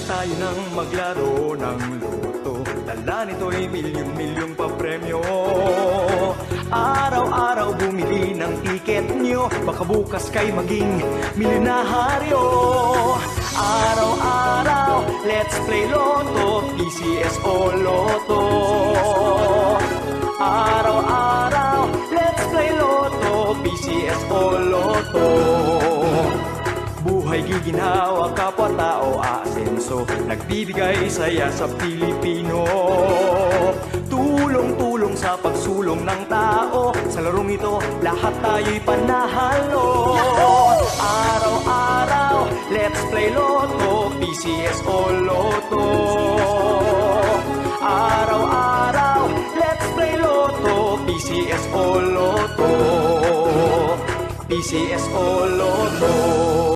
tayo nang maglaro ng loto. Dala nito'y milyong-milyong pa-premyo. Araw-araw bumili ng tiket nyo, baka bukas kay maging milyonaryo. Araw-araw, let's play Lotto, PCS o Lotto. Araw-araw, let's play Lotto, PCS o Lotto. Buhay giginhawa, kapwa-tao aasenso, nagbibigay saya sa Pilipino. Tulong-tulong sa pagsulong ng tao, sa larong ito lahat tayo'y panahalo. Araw-araw, let's play Lotto, PCS o Lotto. Araw-araw, let's play Lotto, PCS o Lotto. PCS o Lotto.